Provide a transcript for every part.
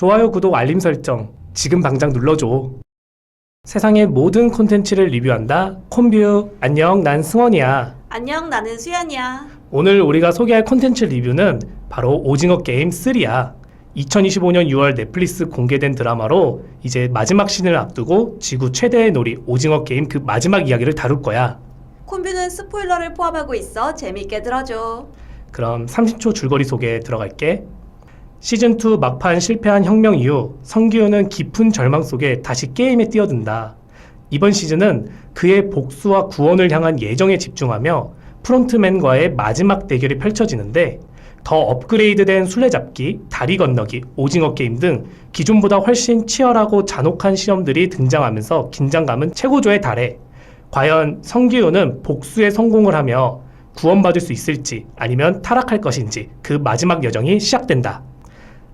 좋아요, 구독, 알림 설정 지금 당장 눌러줘. 세상의 모든 콘텐츠를 리뷰한다. 콘뷰. 안녕, 난 승원이야. 안녕, 나는 수연이야. 오늘 우리가 소개할 콘텐츠 리뷰는 바로 오징어 게임 3야. 2025년 6월 넷플릭스 공개된 드라마로 이제 마지막 신을 앞두고 지구 최대의 놀이 오징어 게임 그 마지막 이야기를 다룰 거야. 콘뷰는 스포일러를 포함하고 있어 재밌게 들어줘. 그럼 30초 줄거리 소개 들어갈게. 시즌2 막판 실패한 혁명 이후 성기훈은 깊은 절망 속에 다시 게임에 뛰어든다. 이번 시즌은 그의 복수와 구원을 향한 예정에 집중하며 프론트맨과의 마지막 대결이 펼쳐지는데 더 업그레이드된 술래잡기, 다리 건너기, 오징어 게임 등 기존보다 훨씬 치열하고 잔혹한 시험들이 등장하면서 긴장감은 최고조에 달해. 과연 성기훈은 복수에 성공을 하며 구원받을 수 있을지 아니면 타락할 것인지 그 마지막 여정이 시작된다.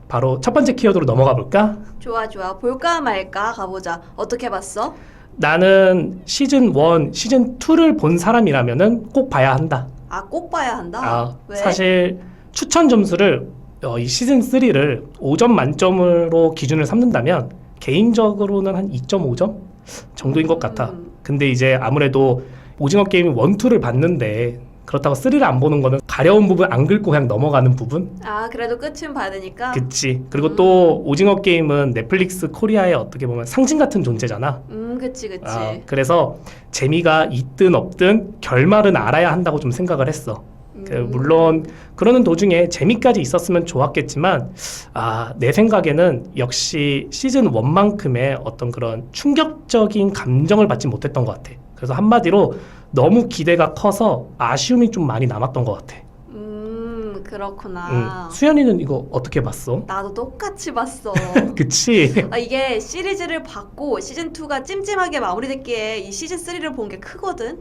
바로 첫 번째 키워드로 넘어가 볼까? 좋아. 볼까 말까 가보자. 어떻게 봤어? 나는 시즌1, 시즌2를 본 사람이라면은 꼭 봐야 한다. 아, 꼭 봐야 한다? 왜? 사실 추천 점수를 이 시즌3를 5점 만점으로 기준을 삼는다면 개인적으로는 한 2.5점 정도인 것 같아. 근데 이제 아무래도 오징어 게임 1, 2를 봤는데 그렇다고 3를 안 보는 거는 가려운 부분 안 긁고 그냥 넘어가는 부분? 아, 그래도 끝은 봐야 되니까? 그치. 그리고 또 오징어 게임은 넷플릭스 코리아의 어떻게 보면 상징 같은 존재잖아. 그치. 그래서 재미가 있든 없든 결말은 알아야 한다고 좀 생각을 했어. 물론 그러는 도중에 재미까지 있었으면 좋았겠지만 내 생각에는 역시 시즌 1만큼의 어떤 그런 충격적인 감정을 받지 못했던 것 같아. 그래서 한마디로 너무 기대가 커서 아쉬움이 좀 많이 남았던 것 같아. 그렇구나. 수연이는 이거 어떻게 봤어? 나도 똑같이 봤어. 그치? 이게 시리즈를 봤고 시즌2가 찜찜하게 마무리됐기에 이 시즌3를 본 게 크거든?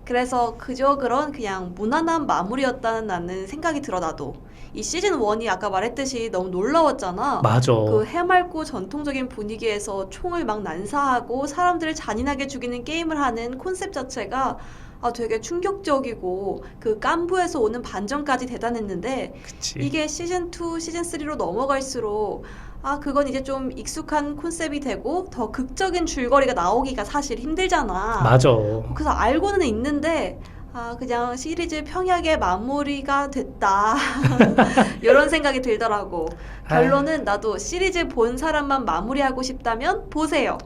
그래서 그저 그런 그냥 무난한 마무리였다는 나는 생각이 들어. 나도 이 시즌1이 아까 말했듯이 너무 놀라웠잖아. 맞아. 그 해맑고 전통적인 분위기에서 총을 막 난사하고 사람들을 잔인하게 죽이는 게임을 하는 콘셉트 자체가 되게 충격적이고 그 깐부에서 오는 반전까지 대단했는데 그치. 이게 시즌2, 시즌3로 넘어갈수록 그건 이제 좀 익숙한 콘셉트이 되고 더 극적인 줄거리가 나오기가 사실 힘들잖아. 맞아. 그래서 알고는 있는데 그냥 시리즈 평약의 마무리가 됐다. 이런 생각이 들더라고. 결론은 나도 시리즈 본 사람만 마무리하고 싶다면 보세요.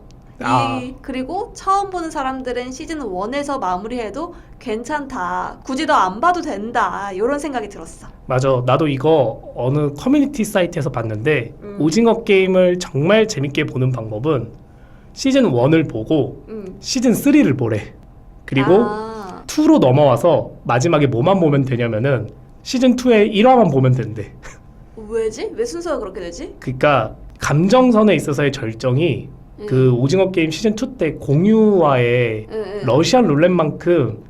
그리고 처음 보는 사람들은 시즌 1에서 마무리해도 괜찮다. 굳이 더 안 봐도 된다. 이런 생각이 들었어. 맞아. 나도 이거 어느 커뮤니티 사이트에서 봤는데 오징어 게임을 정말 재밌게 보는 방법은 시즌 1을 보고 시즌 3를 보래. 그리고 2로 넘어와서 마지막에 뭐만 보면 되냐면은 시즌 2의 1화만 보면 된대. 왜지? 왜 순서가 그렇게 되지? 그러니까 감정선에 있어서의 절정이 그 오징어 게임 시즌 2 때 공유와의 러시안 룰렛만큼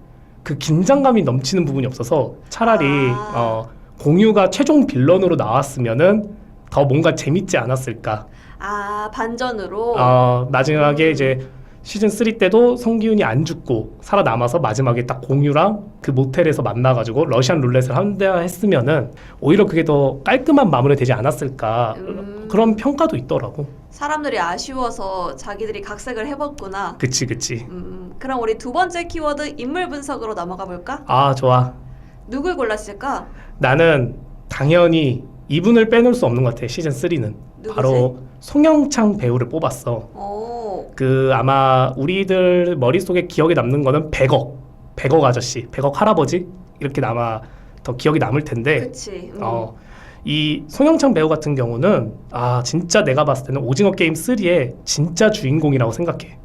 그 긴장감이 넘치는 부분이 없어서 차라리 공유가 최종 빌런으로 나왔으면은 더 뭔가 재밌지 않았을까. 반전으로. 나중에 이제 시즌 3 때도 성기훈이 안 죽고 살아남아서 마지막에 딱 공유랑 그 모텔에서 만나가지고 러시안 룰렛을 한다 했으면은 오히려 그게 더 깔끔한 마무리가 되지 않았을까. 그런 평가도 있더라고. 사람들이 아쉬워서 자기들이 각색을 해봤구나. 그치. 그럼 우리 두 번째 키워드 인물 분석으로 넘어가 볼까? 좋아. 누굴 골랐을까? 나는 당연히 이분을 빼놓을 수 없는 것 같아. 시즌 3는 누구지? 바로 송영창 배우를 뽑았어. 아마 우리들 머릿속에 기억에 남는 거는 100억 아저씨, 100억 할아버지 이렇게 아마 더 기억이 남을 텐데. 그치. 이 송영창 배우 같은 경우는 진짜 내가 봤을 때는 오징어 게임 3의 진짜 주인공이라고 생각해.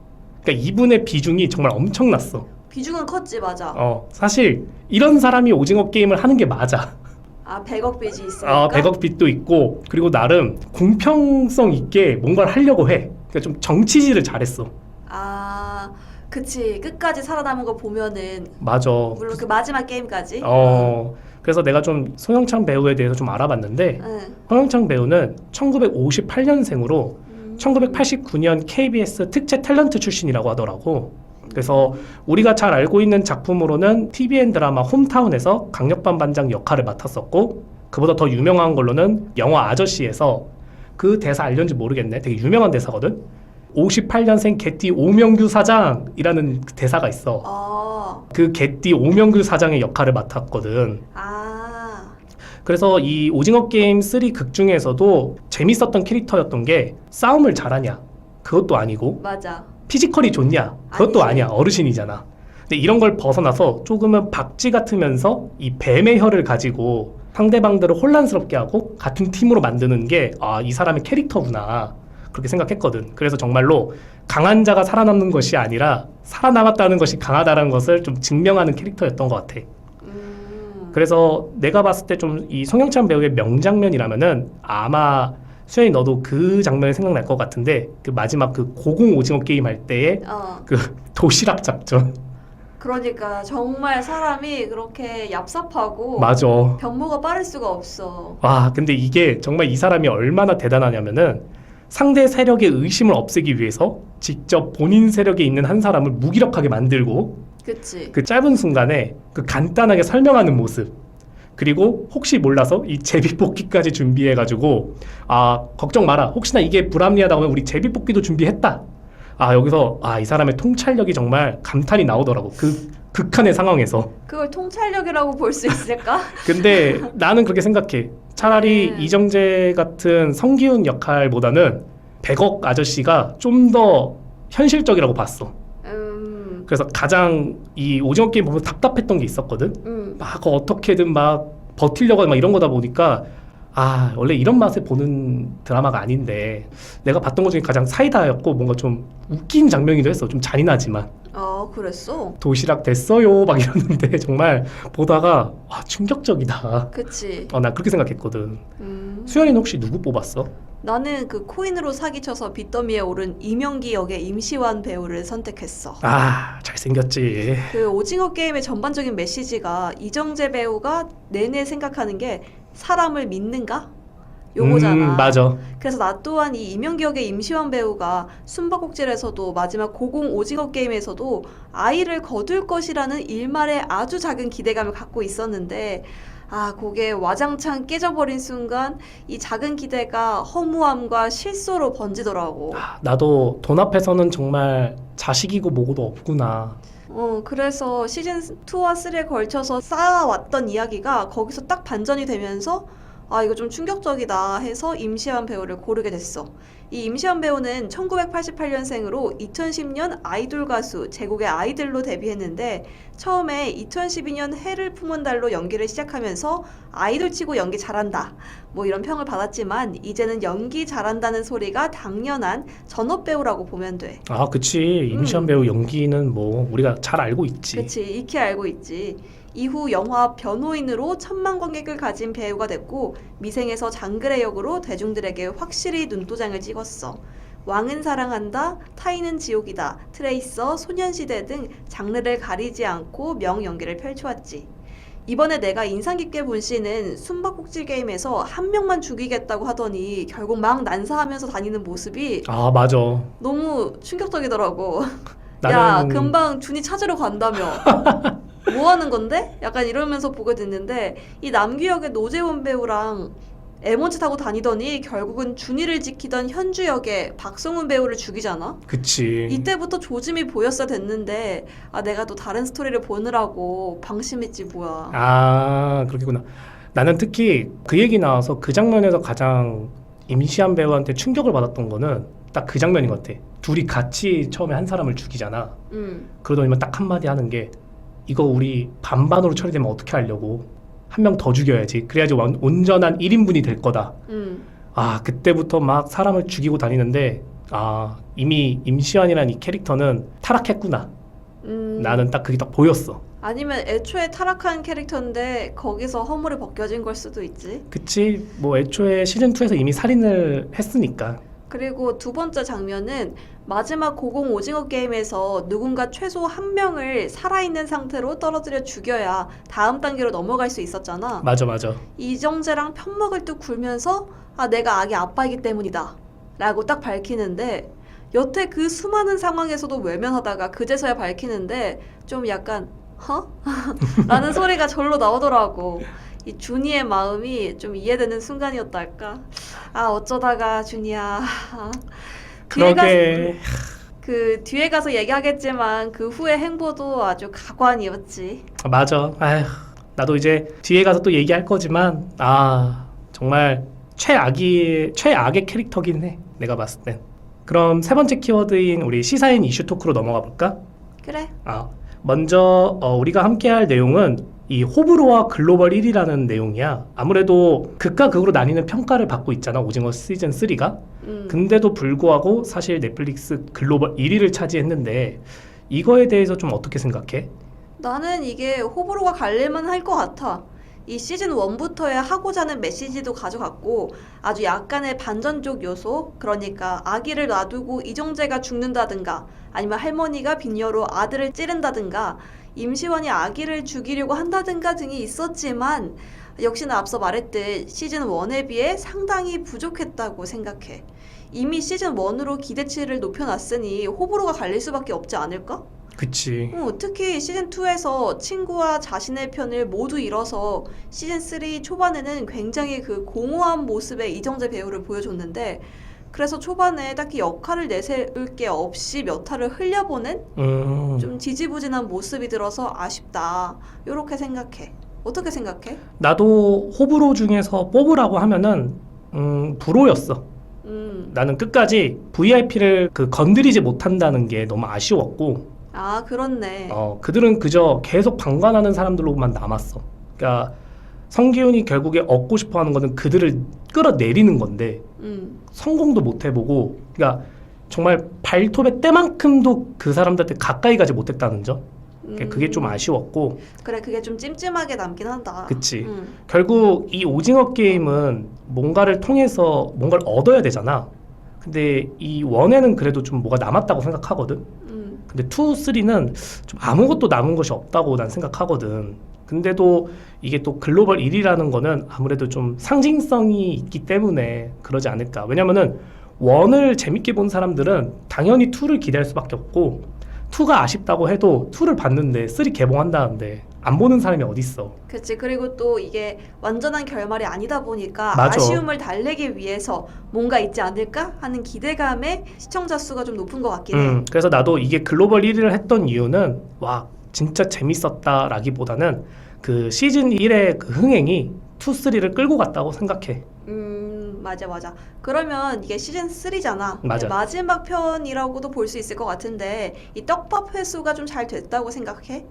그러니까 이분의 비중이 정말 엄청났어. 비중은 컸지, 맞아. 사실 이런 사람이 오징어 게임을 하는 게 맞아. 100억 빚이 있으니까. 100억 빚도 있고, 그리고 나름 공평성 있게 뭔가를 하려고 해. 그러니까 좀 정치질을 잘했어. 그치. 끝까지 살아남은 거 보면은. 맞아. 물론 그 마지막 게임까지. 그래서 내가 좀 송영창 배우에 대해서 좀 알아봤는데 송영창 배우는 1958년생으로 1989년 KBS 특채 탤런트 출신이라고 하더라고. 그래서 우리가 잘 알고 있는 작품으로는 TVN 드라마 홈타운에서 강력반 반장 역할을 맡았었고, 그보다 더 유명한 걸로는 영화 아저씨에서 그 대사 알렸는지 모르겠네. 되게 유명한 대사거든. 58년생 개띠 오명규 사장이라는 대사가 있어. 그 개띠 오명규 사장의 역할을 맡았거든. 그래서 이 오징어 게임 3 극 중에서도 재밌었던 캐릭터였던 게 싸움을 잘하냐? 그것도 아니고. 맞아. 피지컬이 좋냐? 그것도 아니지. 아니야. 어르신이잖아. 근데 이런 걸 벗어나서 조금은 박쥐 같으면서 이 뱀의 혀를 가지고 상대방들을 혼란스럽게 하고 같은 팀으로 만드는 게 이 사람의 캐릭터구나. 그렇게 생각했거든. 그래서 정말로 강한 자가 살아남는 것이 아니라 살아남았다는 것이 강하다는 것을 좀 증명하는 캐릭터였던 것 같아. 그래서 내가 봤을 때 좀 이 송영찬 배우의 명장면이라면은 아마 수현이 너도 그 장면이 생각날 것 같은데 그 마지막 그 고공 오징어 게임 할 때의 그 도시락 작전. 그러니까 정말 사람이 그렇게 얍삽하고 맞아. 변모가 빠를 수가 없어. 와, 근데 이게 정말 이 사람이 얼마나 대단하냐면은 상대 세력의 의심을 없애기 위해서 직접 본인 세력에 있는 한 사람을 무기력하게 만들고 그치. 그 짧은 순간에 그 간단하게 설명하는 모습, 그리고 혹시 몰라서 이 제비뽑기까지 준비해가지고 걱정 마라, 혹시나 이게 불합리하다고 하면 우리 제비뽑기도 준비했다. 여기서 이 사람의 통찰력이 정말 감탄이 나오더라고. 그 극한의 상황에서. 그걸 통찰력이라고 볼 수 있을까? 근데 나는 그렇게 생각해. 차라리 이정재 같은 성기훈 역할보다는 100억 아저씨가 좀 더 현실적이라고 봤어. 그래서 가장 이 오징어 게임 보면 답답했던 게 있었거든. 막 어떻게든 막 버티려고 막 이런 거다 보니까 원래 이런 맛을 보는 드라마가 아닌데 내가 봤던 것 중에 가장 사이다였고 뭔가 좀 웃긴 장면이기도 했어. 좀 잔인하지만. 그랬어? 도시락 됐어요 막 이러는데 정말 보다가 충격적이다. 그치. 나 그렇게 생각했거든. 수현이는 혹시 누구 뽑았어? 나는 그 코인으로 사기쳐서 빚더미에 오른 이명기 역의 임시완 배우를 선택했어. 잘생겼지. 그 오징어 게임의 전반적인 메시지가 이정재 배우가 내내 생각하는 게 사람을 믿는가? 요거잖아. 맞아. 그래서 나 또한 이 이명기 역의 임시완 배우가 숨바꼭질에서도 마지막 고공 오징어 게임에서도 아이를 거둘 것이라는 일말의 아주 작은 기대감을 갖고 있었는데 그게 와장창 깨져버린 순간 이 작은 기대가 허무함과 실소로 번지더라고. 나도 돈 앞에서는 정말 자식이고 뭐고도 없구나. 그래서 시즌 2와 3에 걸쳐서 쌓아왔던 이야기가 거기서 딱 반전이 되면서 이거 좀 충격적이다 해서 임시완 배우를 고르게 됐어. 이 임시완 배우는 1988년생으로 2010년 아이돌 가수 제국의 아이들로 데뷔했는데 처음에 2012년 해를 품은 달로 연기를 시작하면서 아이돌 치고 연기 잘한다 뭐 이런 평을 받았지만 이제는 연기 잘한다는 소리가 당연한 전업 배우라고 보면 돼. 그치. 임시완 배우 연기는 뭐 우리가 잘 알고 있지. 그치, 익히 알고 있지. 이후 영화 변호인으로 천만 관객을 가진 배우가 됐고 미생에서 장그래 역으로 대중들에게 확실히 눈도장을 찍었어. 왕은 사랑한다, 타인은 지옥이다, 트레이서, 소년시대 등 장르를 가리지 않고 명연기를 펼쳐왔지. 이번에 내가 인상 깊게 본 씬은 숨바꼭질 게임에서 한 명만 죽이겠다고 하더니 결국 막 난사하면서 다니는 모습이 맞아. 너무 충격적이더라고. 나는... 금방 준이 찾으러 간다며. 뭐 하는 건데? 약간 이러면서 보게 됐는데 이 남규 역의 노재원 배우랑 에머지 타고 다니더니 결국은 준이를 지키던 현주 역의 박성훈 배우를 죽이잖아? 그치. 이때부터 조짐이 보였어야 됐는데 내가 또 다른 스토리를 보느라고 방심했지 뭐야. 그렇구나. 나는 특히 그 얘기 나와서 그 장면에서 가장 임시완 배우한테 충격을 받았던 거는 딱 그 장면인 것 같아. 둘이 같이 처음에 한 사람을 죽이잖아. 그러더니만 딱 한마디 하는 게 이거 우리 반반으로 처리되면 어떻게 하려고? 한 명 더 죽여야지. 그래야지 온전한 1인분이 될 거다. 그때부터 막 사람을 죽이고 다니는데 이미 임시완이라는 이 캐릭터는 타락했구나. 나는 딱 그게 딱 보였어. 아니면 애초에 타락한 캐릭터인데 거기서 허물이 벗겨진 걸 수도 있지. 그치. 뭐 애초에 시즌2에서 이미 살인을 했으니까. 그리고 두 번째 장면은 마지막 고공 오징어 게임에서 누군가 최소 한 명을 살아있는 상태로 떨어뜨려 죽여야 다음 단계로 넘어갈 수 있었잖아. 맞아. 이정재랑 편먹을 듯 굴면서 내가 악의 아빠이기 때문이다 라고 딱 밝히는데 여태 그 수많은 상황에서도 외면하다가 그제서야 밝히는데 좀 약간 라는 소리가 절로 나오더라고. 이 준이의 마음이 좀 이해되는 순간이었달까. 아 어쩌다가 준이야. 뒤에 그러게. 그 뒤에 가서 얘기하겠지만 그 후의 행보도 아주 가관이었지. 맞아. 아휴, 나도 이제 뒤에 가서 또 얘기할 거지만 정말 최악의 캐릭터긴 해. 내가 봤을 땐. 그럼 세 번째 키워드인 우리 시사인 이슈 토크로 넘어가 볼까? 그래. 먼저 우리가 함께할 내용은 이 호불호와 글로벌 1위라는 내용이야. 아무래도 극과 극으로 나뉘는 평가를 받고 있잖아, 오징어 시즌 3가. 근데도 불구하고 사실 넷플릭스 글로벌 1위를 차지했는데 이거에 대해서 좀 어떻게 생각해? 나는 이게 호불호가 갈릴만 할 것 같아. 이 시즌 1부터의 하고자 하는 메시지도 가져갔고 아주 약간의 반전적 요소, 그러니까 아기를 놔두고 이정재가 죽는다든가 아니면 할머니가 빈혈로 아들을 찌른다든가 임시완이 아기를 죽이려고 한다든가 등이 있었지만 역시나 앞서 말했듯 시즌 1에 비해 상당히 부족했다고 생각해. 이미 시즌 1으로 기대치를 높여놨으니 호불호가 갈릴 수밖에 없지 않을까? 그치. 특히 시즌 2에서 친구와 자신의 편을 모두 잃어서 시즌 3 초반에는 굉장히 그 공허한 모습의 이정재 배우를 보여줬는데 그래서 초반에 딱히 역할을 내세울 게 없이 몇 화를 흘려보낸 좀 지지부진한 모습이 들어서 아쉽다. 요렇게 생각해. 어떻게 생각해? 나도 호불호 중에서 뽑으라고 하면은 불호였어. 나는 끝까지 VIP를 건드리지 못한다는 게 너무 아쉬웠고 아 그렇네. 그들은 그저 계속 방관하는 사람들로만 남았어. 그러니까 성기훈이 결국에 얻고 싶어하는 거는 그들을 끌어내리는 건데 성공도 못 해보고, 그러니까 정말 발톱의 때만큼도 그 사람들한테 가까이 가지 못했다는 점. 그게 좀 아쉬웠고. 그래, 그게 좀 찜찜하게 남긴 한다. 그치. 결국 이 오징어 게임은 뭔가를 통해서 뭔가를 얻어야 되잖아. 근데 이 원에는 그래도 좀 뭐가 남았다고 생각하거든. 근데 2, 3는 좀 아무것도 남은 것이 없다고 난 생각하거든. 근데도 이게 또 글로벌 1위라는 거는 아무래도 좀 상징성이 있기 때문에 그러지 않을까. 왜냐면은 1을 재밌게 본 사람들은 당연히 2를 기대할 수밖에 없고 2가 아쉽다고 해도 2를 봤는데 3 개봉한다는데 안 보는 사람이 어딨어. 그치. 그리고 또 이게 완전한 결말이 아니다 보니까 맞아. 아쉬움을 달래기 위해서 뭔가 있지 않을까 하는 기대감에 시청자 수가 좀 높은 것 같긴 해. 그래서 나도 이게 글로벌 1위를 했던 이유는 와 진짜 재밌었다라기보다는 그 시즌 1의 그 흥행이 2, 3를 끌고 갔다고 생각해. 맞아. 그러면 이게 시즌 3잖아. 맞아. 마지막 편이라고도 볼 수 있을 것 같은데 이 떡밥 회수가 좀 잘 됐다고 생각해?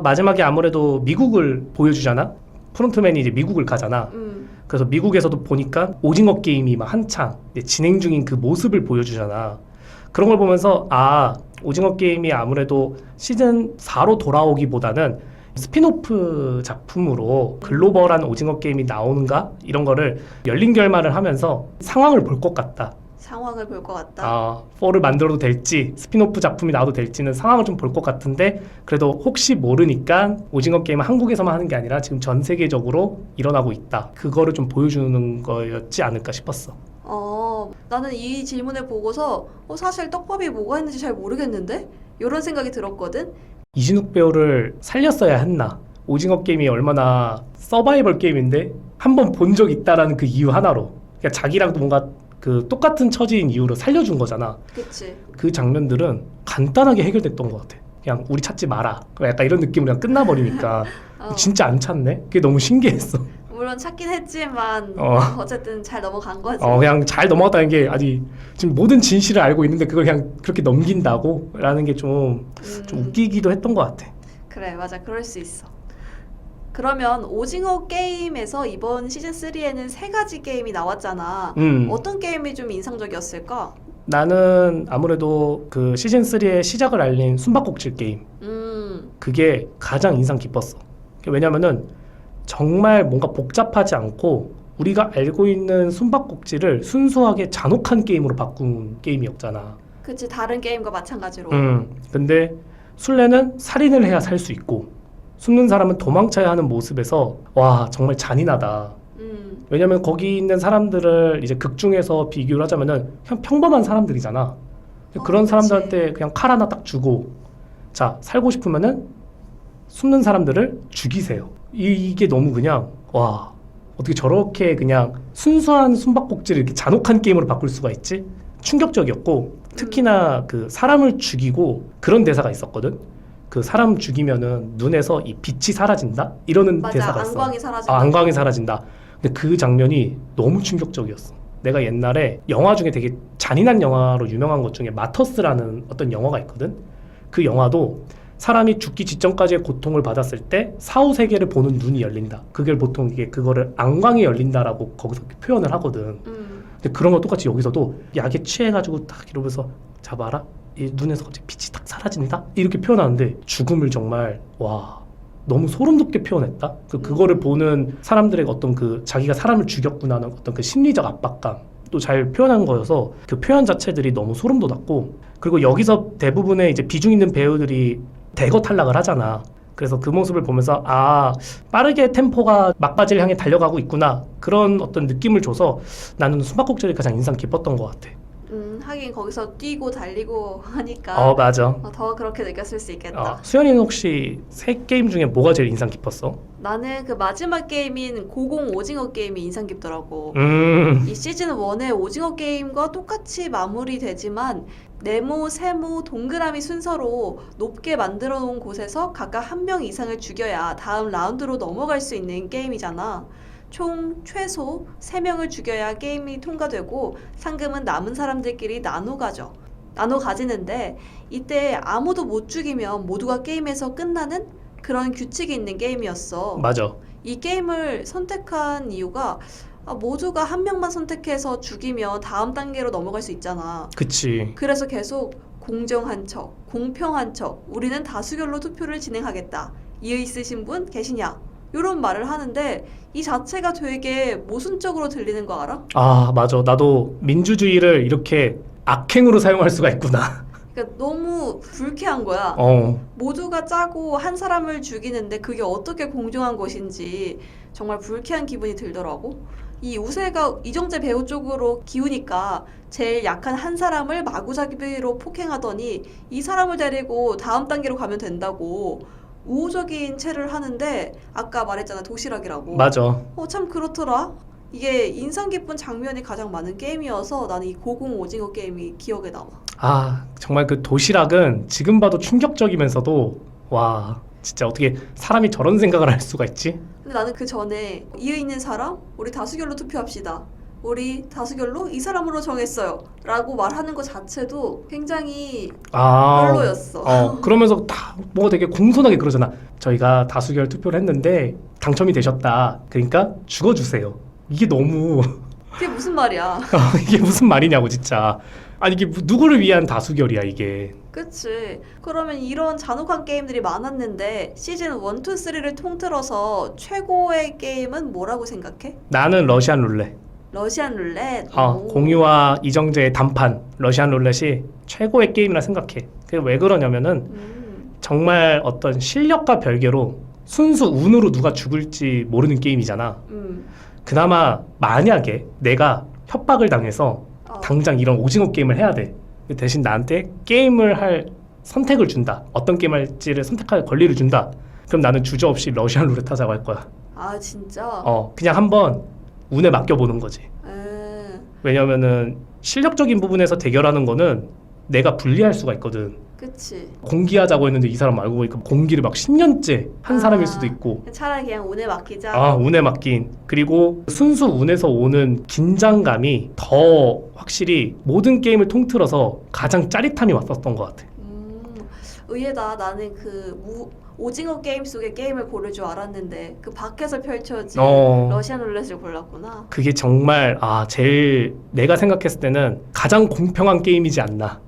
마지막에 아무래도 미국을 보여주잖아. 프론트맨이 이제 미국을 가잖아. 그래서 미국에서도 보니까 오징어 게임이 막 한창 진행 중인 그 모습을 보여주잖아. 그런 걸 보면서 오징어 게임이 아무래도 시즌 4로 돌아오기보다는 스피노프 작품으로 글로벌한 오징어 게임이 나오는가? 이런 거를 열린 결말을 하면서 상황을 볼 것 같다. 상황을 볼 것 같다. 4를 만들어도 될지 스피노프 작품이 나와도 될지는 상황을 좀 볼 것 같은데 그래도 혹시 모르니까 오징어 게임은 한국에서만 하는 게 아니라 지금 전 세계적으로 일어나고 있다. 그거를 좀 보여주는 거였지 않을까 싶었어. 나는 이 질문을 보고서 사실 떡밥이 뭐가 있는지 잘 모르겠는데? 이런 생각이 들었거든. 이진욱 배우를 살렸어야 했나? 오징어 게임이 얼마나 서바이벌 게임인데 한 번 본 적 있다라는 그 이유 하나로 그러니까 자기랑도 뭔가 그 똑같은 처지인 이유로 살려준 거잖아. 그치. 그 장면들은 간단하게 해결됐던 것 같아. 그냥 우리 찾지 마라. 약간 이런 느낌으로 그냥 끝나버리니까 진짜 안 찾네? 그게 너무 신기했어. 물론 찾긴 했지만 어쨌든 잘 넘어간 거지. 그냥 잘 넘어갔다는 게 아직 지금 모든 진실을 알고 있는데 그걸 그냥 그렇게 넘긴다고? 라는 게 좀 웃기기도 했던 것 같아. 그래, 맞아. 그럴 수 있어. 그러면 오징어 게임에서 이번 시즌 3에는 3가지 게임이 나왔잖아. 어떤 게임이 좀 인상적이었을까? 나는 아무래도 그 시즌 3의 시작을 알린 숨바꼭질 게임. 그게 가장 인상 깊었어. 왜냐면은 정말 뭔가 복잡하지 않고 우리가 알고 있는 숨바꼭질을 순수하게 잔혹한 게임으로 바꾼 게임이었잖아. 그치, 다른 게임과 마찬가지로. 근데 술래는 살인을 해야 살 수 있고 숨는 사람은 도망쳐야 하는 모습에서 와 정말 잔인하다. 왜냐면 거기 있는 사람들을 이제 극 중에서 비교를 하자면은 그냥 평범한 사람들이잖아. 그런 그치. 사람들한테 그냥 칼 하나 딱 주고 자 살고 싶으면은 숨는 사람들을 죽이세요. 이게 너무 그냥 와 어떻게 저렇게 그냥 순수한 숨바꼭질을 이렇게 잔혹한 게임으로 바꿀 수가 있지? 충격적이었고 특히나 그 사람을 죽이고 그런 대사가 있었거든. 그 사람 죽이면은 눈에서 이 빛이 사라진다? 이러는 맞아, 대사가 있어. 안광이 사라진다. 아, 안광이 사라진다. 근데 그 장면이 너무 충격적이었어. 내가 옛날에 영화 중에 되게 잔인한 영화로 유명한 것 중에 마터스라는 어떤 영화가 있거든. 그 영화도 사람이 죽기 직전까지의 고통을 받았을 때 사후 세계를 보는 눈이 열린다. 그게 보통 이게 그거를 안광이 열린다라고 거기서 표현을 하거든. 근데 그런 거 똑같이 여기서도 약에 취해가지고 딱 이러면서 잡아라. 이 눈에서 갑자기 빛이 딱 사라진다. 이렇게 표현하는데 죽음을 정말 와 너무 소름 돋게 표현했다. 그거를 보는 사람들의 어떤 그 자기가 사람을 죽였구나 하는 어떤 그 심리적 압박감 또 잘 표현한 거여서 그 표현 자체들이 너무 소름 돋았고 그리고 여기서 대부분의 이제 비중 있는 배우들이 대거 탈락을 하잖아. 그래서 그 모습을 보면서 아 빠르게 템포가 막바지를 향해 달려가고 있구나 그런 어떤 느낌을 줘서 나는 숨바꼭질이 가장 인상 깊었던 것 같아. 하긴 거기서 뛰고 달리고 하니까 맞아. 더 그렇게 느꼈을 수 있겠다. 수연이는 혹시 세 게임 중에 뭐가 제일 인상 깊었어? 나는 그 마지막 게임인 고공 오징어 게임이 인상 깊더라고. 이 시즌 1의 오징어 게임과 똑같이 마무리되지만 네모, 세모, 동그라미 순서로 높게 만들어 놓은 곳에서 각각 한 명 이상을 죽여야 다음 라운드로 넘어갈 수 있는 게임이잖아. 총 최소 3명을 죽여야 게임이 통과되고 상금은 남은 사람들끼리 나눠 가지는데 이때 아무도 못 죽이면 모두가 게임에서 끝나는 그런 규칙이 있는 게임이었어. 맞아. 이 게임을 선택한 이유가 모두가 한 명만 선택해서 죽이면 다음 단계로 넘어갈 수 있잖아. 그치. 그래서 계속 공정한 척, 공평한 척, 우리는 다수결로 투표를 진행하겠다. 이의 있으신 분 계시냐? 이런 말을 하는데 이 자체가 되게 모순적으로 들리는 거 알아? 맞아. 나도 민주주의를 이렇게 악행으로 사용할 수가 있구나. 그러니까 너무 불쾌한 거야. 모두가 짜고 한 사람을 죽이는데 그게 어떻게 공정한 것인지 정말 불쾌한 기분이 들더라고. 이 우세가 이정재 배우 쪽으로 기우니까 제일 약한 한 사람을 마구잡이로 폭행하더니 이 사람을 데리고 다음 단계로 가면 된다고 우호적인 채를 하는데 아까 말했잖아 도시락이라고. 맞아. 참 그렇더라. 이게 인상 깊은 장면이 가장 많은 게임이어서 나는 이 고공 오징어 게임이 기억에 남아. 정말 그 도시락은 지금 봐도 충격적이면서도 와 진짜 어떻게 사람이 저런 생각을 할 수가 있지? 근데 나는 그 전에 이의 있는 사람 우리 다수결로 투표합시다. 우리 다수결로 이 사람으로 정했어요. 라고 말하는 것 자체도 굉장히 별로였어. 그러면서 다 뭔가 되게 공손하게 그러잖아. 저희가 다수결 투표를 했는데 당첨이 되셨다. 그러니까 죽어주세요. 이게 너무 그게 무슨 말이야? 이게 무슨 말이냐고 진짜. 아니 이게 누구를 위한 다수결이야 이게. 그치. 그러면 이런 잔혹한 게임들이 많았는데 시즌 1, 2, 3를 통틀어서 최고의 게임은 뭐라고 생각해? 나는 러시안 룰렛. 러시안 룰렛? 공유와 이정재의 단판 러시안 룰렛이 최고의 게임이라 생각해. 그게 왜 그러냐면은 정말 어떤 실력과 별개로 순수 운으로 누가 죽을지 모르는 게임이잖아. 그나마 만약에 내가 협박을 당해서 당장 이런 오징어 게임을 해야 돼. 대신 나한테 게임을 할 선택을 준다. 어떤 게임 할지를 선택할 권리를 준다. 그럼 나는 주저없이 러시안 룰렛 하자고 할 거야. 진짜? 그냥 한번 운에 맡겨보는 거지. 왜냐면은 실력적인 부분에서 대결하는 거는 내가 불리할 수가 있거든. 그치. 공기하자고 했는데 이 사람 알고 보니까 공기를 막 10년째 한 사람일 수도 있고. 차라리 그냥 운에 맡기자. 운에 맡긴. 그리고 순수 운에서 오는 긴장감이 더 확실히 모든 게임을 통틀어서 가장 짜릿함이 왔었던 것 같아. 의외다. 나는 그 오징어 게임 속의 게임을 고를 줄 알았는데 그 밖에서 펼쳐진 러시안 룰렛을 골랐구나. 그게 정말 제일 내가 생각했을 때는 가장 공평한 게임이지 않나.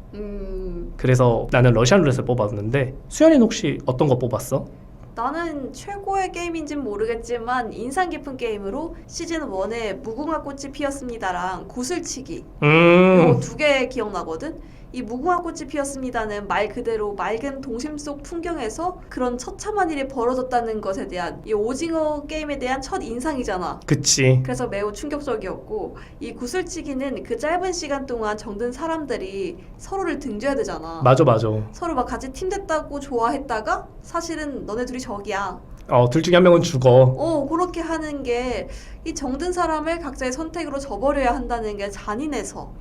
그래서 나는 러시안 룰렛을 뽑았는데 수연이는 혹시 어떤 거 뽑았어? 나는 최고의 게임인지는 모르겠지만 인상 깊은 게임으로 시즌 1에 무궁화 꽃이 피었습니다랑 구슬치기 이거 2개 기억나거든? 이 무궁화 꽃이 피었습니다는 말 그대로 맑은 동심 속 풍경에서 그런 처참한 일이 벌어졌다는 것에 대한 이 오징어 게임에 대한 첫 인상이잖아. 그치. 그래서 매우 충격적이었고 이 구슬치기는 그 짧은 시간 동안 정든 사람들이 서로를 등져야 되잖아. 맞아. 서로 막 같이 팀 됐다고 좋아했다가 사실은 너네 둘이 적이야. 둘 중에 한 명은 죽어. 그렇게 하는 게 이 정든 사람을 각자의 선택으로 저버려야 한다는 게 잔인해서.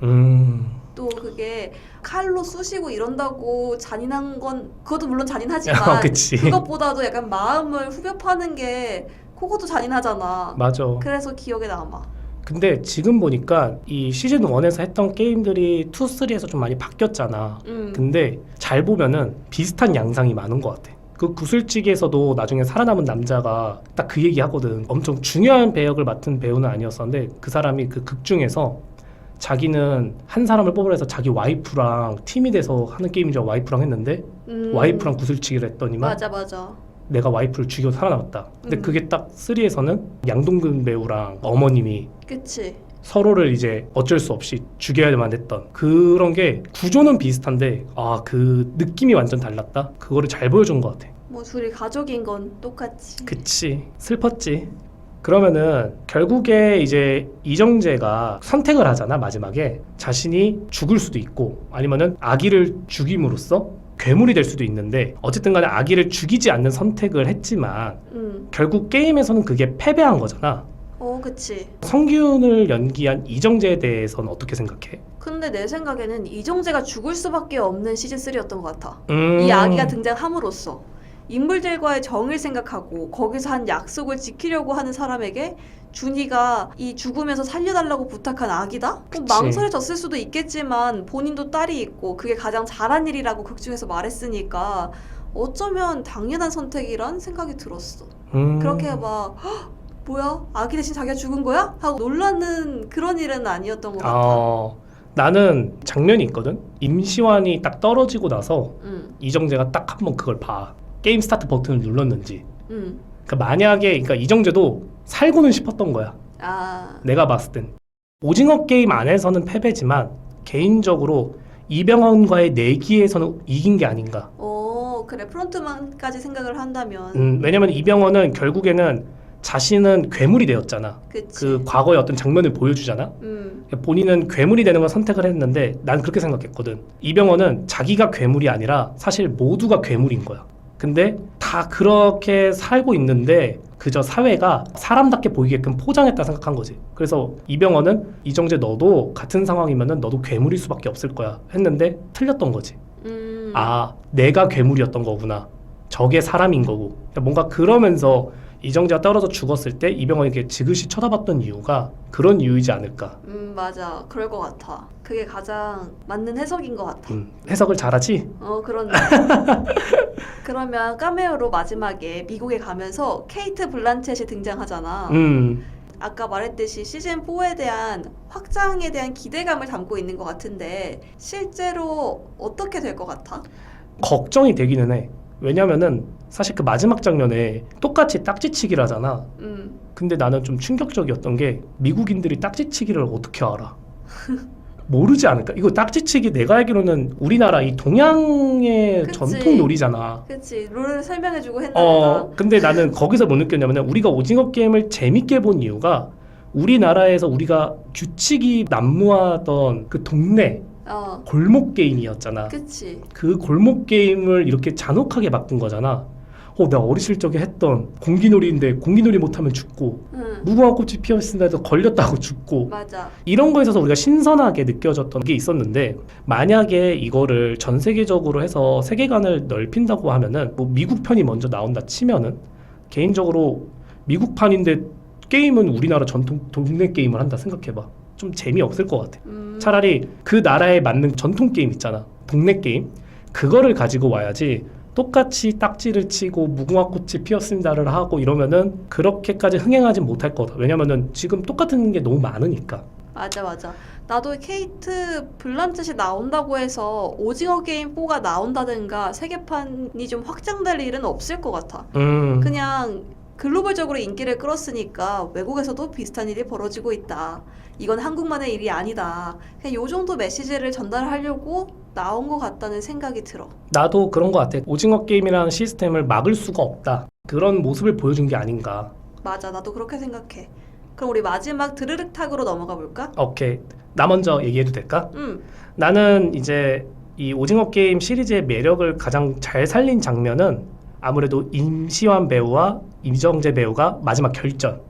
또 그게 칼로 쑤시고 이런다고 잔인한 건 그것도 물론 잔인하지만 그치. 그것보다도 약간 마음을 후벼 파는 게 그것도 잔인하잖아. 맞아. 그래서 기억에 남아. 근데 지금 보니까 이 시즌 1에서 했던 게임들이 2, 3에서 좀 많이 바뀌었잖아. 근데 잘 보면은 비슷한 양상이 많은 것 같아. 그 구슬치기에서도 나중에 살아남은 남자가 딱 그 얘기 하거든. 엄청 중요한 배역을 맡은 배우는 아니었었는데 그 사람이 그 극 중에서 자기는 한 사람을 뽑으라 해서 자기 와이프랑 팀이 돼서 하는 게임인 줄 알고 와이프랑 했는데 와이프랑 구슬치기를 했더니만 맞아. 내가 와이프를 죽여 살아남았다. 근데 그게 딱 3에서는 양동근 배우랑 어머님이 그치. 서로를 이제 어쩔 수 없이 죽여야만 했던 그런 게 구조는 비슷한데 그 느낌이 완전 달랐다. 그거를 잘 보여준 것 같아. 뭐 둘이 가족인 건 똑같지. 그치. 슬펐지. 그러면은 결국에 이제 이정재가 선택을 하잖아. 마지막에 자신이 죽을 수도 있고 아니면은 아기를 죽임으로써 괴물이 될 수도 있는데 어쨌든 간에 아기를 죽이지 않는 선택을 했지만 결국 게임에서는 그게 패배한 거잖아. 그치. 성기훈을 연기한 이정재에 대해서는 어떻게 생각해? 근데 내 생각에는 이정재가 죽을 수밖에 없는 시즌3였던 것 같아. 이 아기가 등장함으로써 인물들과의 정을 생각하고 거기서 한 약속을 지키려고 하는 사람에게 준이가 이 죽으면서 살려달라고 부탁한 아기다? 그치. 망설여졌을 수도 있겠지만 본인도 딸이 있고 그게 가장 잘한 일이라고 극중에서 말했으니까 어쩌면 당연한 선택이란 생각이 들었어. 그렇게 막 "헉, 뭐야? 아기 대신 자기가 죽은 거야? 하고 놀라는 그런 일은 아니었던 것 같아. 나는 장면이 있거든. 임시완이 딱 떨어지고 나서 이정재가 딱 한번 그걸 봐. 게임 스타트 버튼을 눌렀는지. 그러니까 만약에 그러니까 이정재도 살고는 싶었던 거야. 내가 봤을 땐. 오징어 게임 안에서는 패배지만 개인적으로 이병헌과의 내기에서는 이긴 게 아닌가. 그래. 프론트만까지 생각을 한다면. 왜냐면 이병헌은 결국에는 자신은 괴물이 되었잖아. 그치. 그 과거의 어떤 장면을 보여주잖아. 본인은 괴물이 되는 걸 선택을 했는데 난 그렇게 생각했거든. 이병헌은 자기가 괴물이 아니라 사실 모두가 괴물인 거야. 근데 다 그렇게 살고 있는데 그저 사회가 사람답게 보이게끔 포장했다 생각한 거지. 그래서 이병헌은 이정재 너도 같은 상황이면은 너도 괴물일 수밖에 없을 거야 했는데 틀렸던 거지. 내가 괴물이었던 거구나. 저게 사람인 거고. 뭔가 그러면서 이정재가 떨어져 죽었을 때 이병헌에게 지그시 쳐다봤던 이유가 그런 이유이지 않을까. 맞아. 그럴 것 같아. 그게 가장 맞는 해석인 것 같아. 해석을 잘하지? 그런데. 그러면 카메오로 마지막에 미국에 가면서 케이트 블란쳇이 등장하잖아. 아까 말했듯이 시즌4에 대한 확장에 대한 기대감을 담고 있는 것 같은데 실제로 어떻게 될 것 같아? 걱정이 되기는 해. 왜냐면은 사실 그 마지막 장면에 똑같이 딱지치기를 하잖아. 근데 나는 좀 충격적이었던 게 미국인들이 딱지치기를 어떻게 알아? 모르지 않을까? 이거 딱지치기 내가 알기로는 우리나라 이 동양의 그치. 전통 놀이잖아. 그치. 룰을 설명해주고 했나 보다. 근데 나는 거기서 뭐 느꼈냐면 우리가 오징어 게임을 재밌게 본 이유가 우리나라에서 우리가 규칙이 난무하던 그 동네 골목 게임이었잖아. 그치. 그 골목 게임을 이렇게 잔혹하게 바꾼 거잖아. 내가 어리실 적에 했던 공기놀이인데 공기놀이 못하면 죽고 무궁화 꽃이 피었습니다 해서 걸렸다고 죽고 맞아. 이런 거에 있어서 우리가 신선하게 느껴졌던 게 있었는데 만약에 이거를 전 세계적으로 해서 세계관을 넓힌다고 하면은 뭐 미국 편이 먼저 나온다 치면은 개인적으로 미국판인데 게임은 우리나라 전통 동네 게임을 한다 생각해봐. 좀 재미없을 것 같아. 차라리 그 나라에 맞는 전통 게임 있잖아. 동네 게임. 그거를 가지고 와야지 똑같이 딱지를 치고 무궁화 꽃이 피었습니다를 하고 이러면은 그렇게까지 흥행하진 못할 거다. 왜냐면은 지금 똑같은 게 너무 많으니까. 맞아. 나도 케이트 블란쳇이 나온다고 해서 오징어 게임 4가 나온다든가 세계판이 좀 확장될 일은 없을 것 같아. 그냥 글로벌적으로 인기를 끌었으니까 외국에서도 비슷한 일이 벌어지고 있다. 이건 한국만의 일이 아니다. 그냥 요 정도 메시지를 전달하려고 나온 것 같다는 생각이 들어. 나도 그런 것 같아. 오징어 게임이라는 시스템을 막을 수가 없다. 그런 모습을 보여준 게 아닌가. 맞아. 나도 그렇게 생각해. 그럼 우리 마지막 드르륵 탁으로 넘어가 볼까? 오케이. 나 먼저 얘기해도 될까? 응. 나는 이제 이 오징어 게임 시리즈의 매력을 가장 잘 살린 장면은 아무래도 임시완 배우와 이정재 배우가 마지막 결전,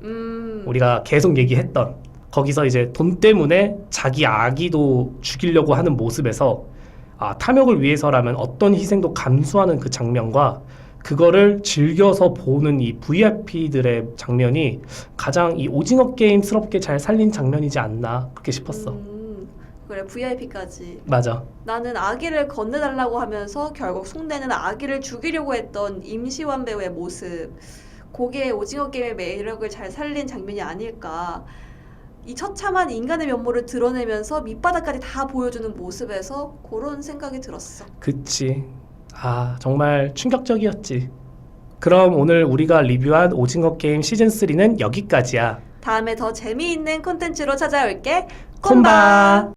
우리가 계속 얘기했던 거기서 이제 돈 때문에 자기 아기도 죽이려고 하는 모습에서 탐욕을 위해서라면 어떤 희생도 감수하는 그 장면과 그거를 즐겨서 보는 이 VIP들의 장면이 가장 이 오징어 게임스럽게 잘 살린 장면이지 않나 그렇게 싶었어. 그래, VIP까지. 맞아. 나는 아기를 건네달라고 하면서 결국 속내는 아기를 죽이려고 했던 임시완 배우의 모습, 그게 오징어 게임의 매력을 잘 살린 장면이 아닐까. 이 처참한 인간의 면모를 드러내면서 밑바닥까지 다 보여주는 모습에서 그런 생각이 들었어. 그치. 정말 충격적이었지. 그럼 오늘 우리가 리뷰한 오징어 게임 시즌3는 여기까지야. 다음에 더 재미있는 콘텐츠로 찾아올게. 콤바!